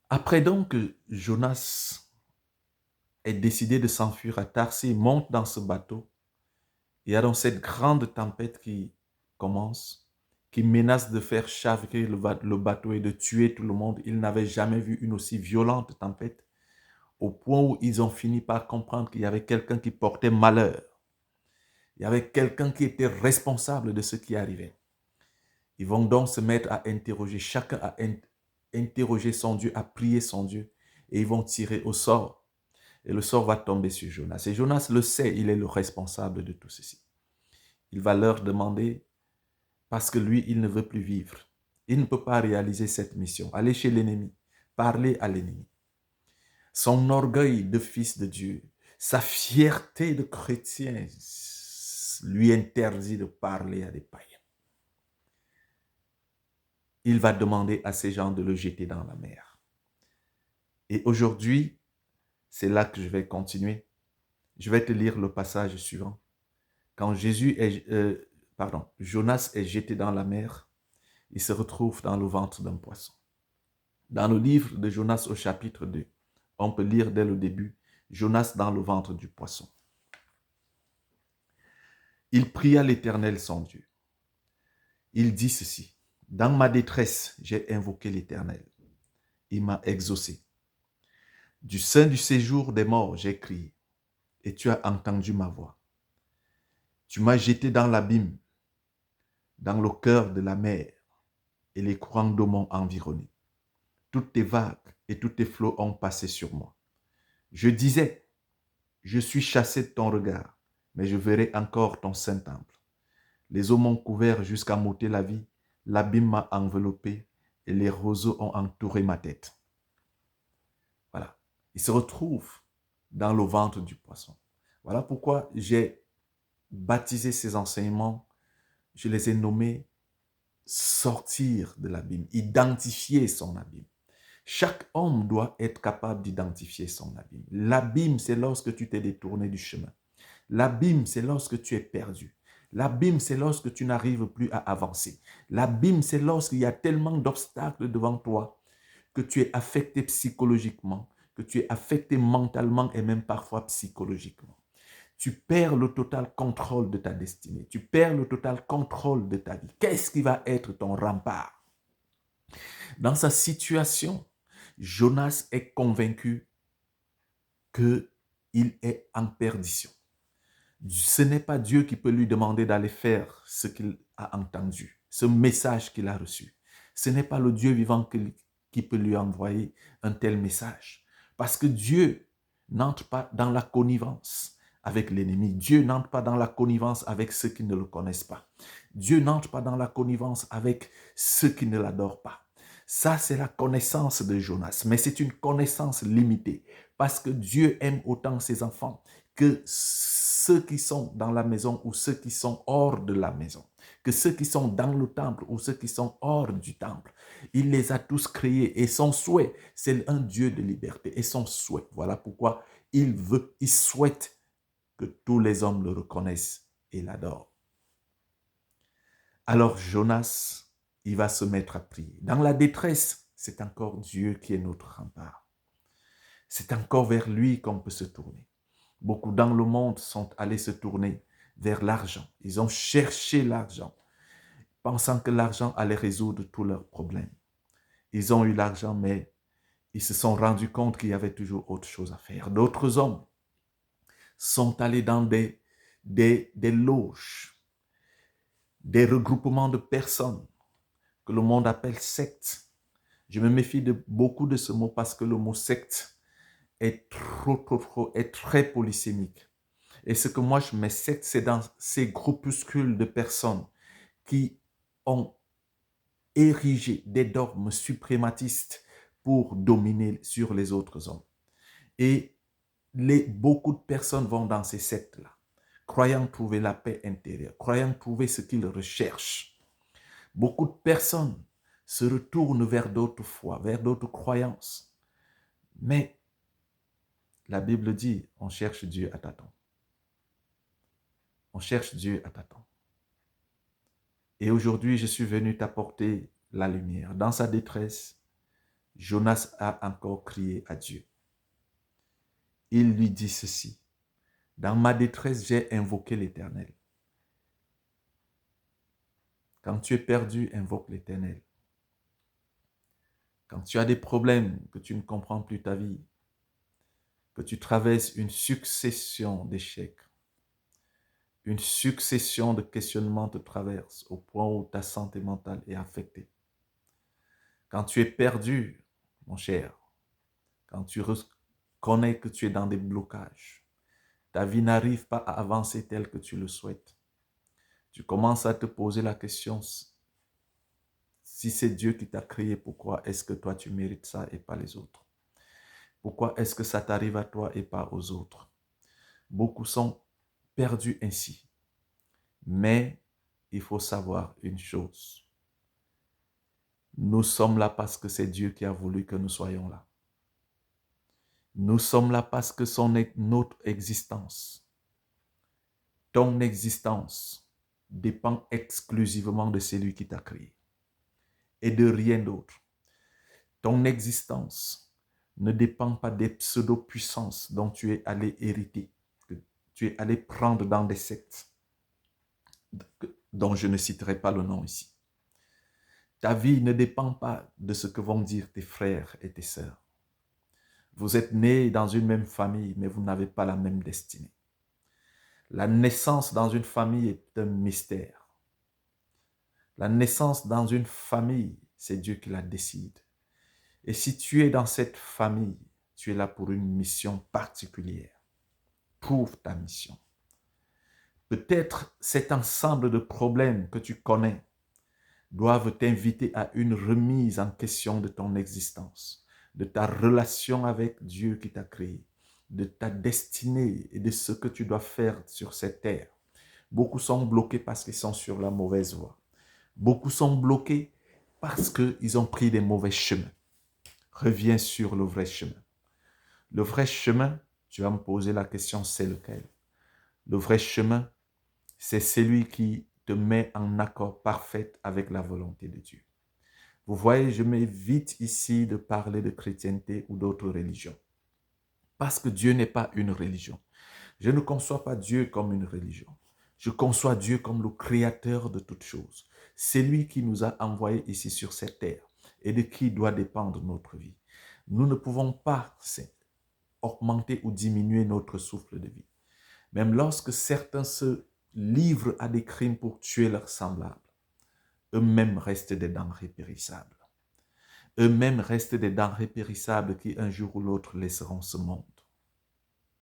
Après donc que Jonas ait décidé de s'enfuir à Tarsis, il monte dans ce bateau. Il y a donc cette grande tempête qui commence, qui menace de faire chavirer le bateau et de tuer tout le monde. Ils n'avaient jamais vu une aussi violente tempête, au point où ils ont fini par comprendre qu'il y avait quelqu'un qui portait malheur. Il y avait quelqu'un qui était responsable de ce qui arrivait. Ils vont donc se mettre à interroger, chacun à interroger son Dieu, à prier son Dieu, et ils vont tirer au sort. Et le sort va tomber sur Jonas. Et Jonas le sait, il est le responsable de tout ceci. Il va leur demander, parce que lui, il ne veut plus vivre. Il ne peut pas réaliser cette mission. Aller chez l'ennemi, parler à l'ennemi. Son orgueil de fils de Dieu, sa fierté de chrétien lui interdit de parler à des païens. Il va demander à ces gens de le jeter dans la mer. Et aujourd'hui, c'est là que je vais continuer. Je vais te lire le passage suivant. Quand Jonas est jeté dans la mer, il se retrouve dans le ventre d'un poisson. Dans le livre de Jonas au chapitre 2, on peut lire dès le début, Jonas dans le ventre du poisson. Il pria l'Éternel son Dieu. Il dit ceci, dans ma détresse, j'ai invoqué l'Éternel. Il m'a exaucé. Du sein du séjour des morts, j'ai crié, et tu as entendu ma voix. Tu m'as jeté dans l'abîme, dans le cœur de la mer, et les courants d'eau m'ont environné. Toutes tes vagues et tous tes flots ont passé sur moi. Je disais, je suis chassé de ton regard, mais je verrai encore ton saint temple. Les eaux m'ont couvert jusqu'à m'ôter la vie, l'abîme m'a enveloppé et les roseaux ont entouré ma tête. Voilà. Il se retrouve dans le ventre du poisson. Voilà pourquoi j'ai baptisé ces enseignements, je les ai nommés sortir de l'abîme, identifier son abîme. Chaque homme doit être capable d'identifier son abîme. L'abîme, c'est lorsque tu t'es détourné du chemin. L'abîme, c'est lorsque tu es perdu. L'abîme, c'est lorsque tu n'arrives plus à avancer. L'abîme, c'est lorsqu'il y a tellement d'obstacles devant toi que tu es affecté psychologiquement, que tu es affecté mentalement et même parfois psychologiquement. Tu perds le total contrôle de ta destinée. Tu perds le total contrôle de ta vie. Qu'est-ce qui va être ton rempart? Dans sa situation, Jonas est convaincu qu'il est en perdition. Ce n'est pas Dieu qui peut lui demander d'aller faire ce qu'il a entendu, ce message qu'il a reçu. Ce n'est pas le Dieu vivant qui peut lui envoyer un tel message. Parce que Dieu n'entre pas dans la connivence avec l'ennemi. Dieu n'entre pas dans la connivence avec ceux qui ne le connaissent pas. Dieu n'entre pas dans la connivence avec ceux qui ne l'adorent pas. Ça, c'est la connaissance de Jonas, mais c'est une connaissance limitée parce que Dieu aime autant ses enfants que ceux qui sont dans la maison ou ceux qui sont hors de la maison, que ceux qui sont dans le temple ou ceux qui sont hors du temple. Il les a tous créés et son souhait, c'est un Dieu de liberté et son souhait. Voilà pourquoi il souhaite que tous les hommes le reconnaissent et l'adorent. Alors Jonas, il va se mettre à prier. Dans la détresse, c'est encore Dieu qui est notre rempart. C'est encore vers lui qu'on peut se tourner. Beaucoup dans le monde sont allés se tourner vers l'argent. Ils ont cherché l'argent, pensant que l'argent allait résoudre tous leurs problèmes. Ils ont eu l'argent, mais ils se sont rendus compte qu'il y avait toujours autre chose à faire. D'autres hommes sont allés dans des loges, des regroupements de personnes que le monde appelle sectes. Je me méfie de beaucoup de ce mot parce que le mot secte est est très polysémique. Et ce que moi je mets secte, c'est dans ces groupuscules de personnes qui ont érigé des dogmes suprématistes pour dominer sur les autres hommes. Et beaucoup de personnes vont dans ces sectes-là, croyant trouver la paix intérieure, croyant trouver ce qu'ils recherchent. Beaucoup de personnes se retournent vers d'autres foi, vers d'autres croyances. Mais la Bible dit, on cherche Dieu à tâtons. On cherche Dieu à tâtons. Et aujourd'hui, je suis venu t'apporter la lumière. Dans sa détresse, Jonas a encore crié à Dieu. Il lui dit ceci. Dans ma détresse, j'ai invoqué l'Éternel. Quand tu es perdu, invoque l'Éternel. Quand tu as des problèmes, que tu ne comprends plus ta vie, que tu traverses une succession d'échecs, une succession de questionnements te traverse au point où ta santé mentale est affectée. Quand tu es perdu, mon cher, quand tu reconnais que tu es dans des blocages, ta vie n'arrive pas à avancer tel que tu le souhaites, tu commences à te poser la question, si c'est Dieu qui t'a créé, pourquoi est-ce que toi tu mérites ça et pas les autres? Pourquoi est-ce que ça t'arrive à toi et pas aux autres? Beaucoup sont perdus ainsi. Mais il faut savoir une chose. Nous sommes là parce que c'est Dieu qui a voulu que nous soyons là. Nous sommes là parce que notre existence, ton existence, dépend exclusivement de celui qui t'a créé et de rien d'autre. Ton existence ne dépend pas des pseudo-puissances dont tu es allé hériter, que tu es allé prendre dans des sectes dont je ne citerai pas le nom ici. Ta vie ne dépend pas de ce que vont dire tes frères et tes sœurs. Vous êtes nés dans une même famille, mais vous n'avez pas la même destinée. La naissance dans une famille est un mystère. La naissance dans une famille, c'est Dieu qui la décide. Et si tu es dans cette famille, tu es là pour une mission particulière. Prouve ta mission. Peut-être cet ensemble de problèmes que tu connais doivent t'inviter à une remise en question de ton existence, de ta relation avec Dieu qui t'a créé, de ta destinée et de ce que tu dois faire sur cette terre. Beaucoup sont bloqués parce qu'ils sont sur la mauvaise voie. Beaucoup sont bloqués parce qu'ils ont pris des mauvais chemins. Reviens sur le vrai chemin. Le vrai chemin, tu vas me poser la question, c'est lequel? Le vrai chemin, c'est celui qui te met en accord parfait avec la volonté de Dieu. Vous voyez, je m'évite ici de parler de chrétienté ou d'autres religions. Parce que Dieu n'est pas une religion. Je ne conçois pas Dieu comme une religion. Je conçois Dieu comme le créateur de toutes choses. C'est lui qui nous a envoyés ici sur cette terre et de qui doit dépendre notre vie. Nous ne pouvons pas augmenter ou diminuer notre souffle de vie. Même lorsque certains se livrent à des crimes pour tuer leurs semblables, eux-mêmes restent des denrées périssables. Eux-mêmes restent des denrées périssables qui un jour ou l'autre laisseront ce monde.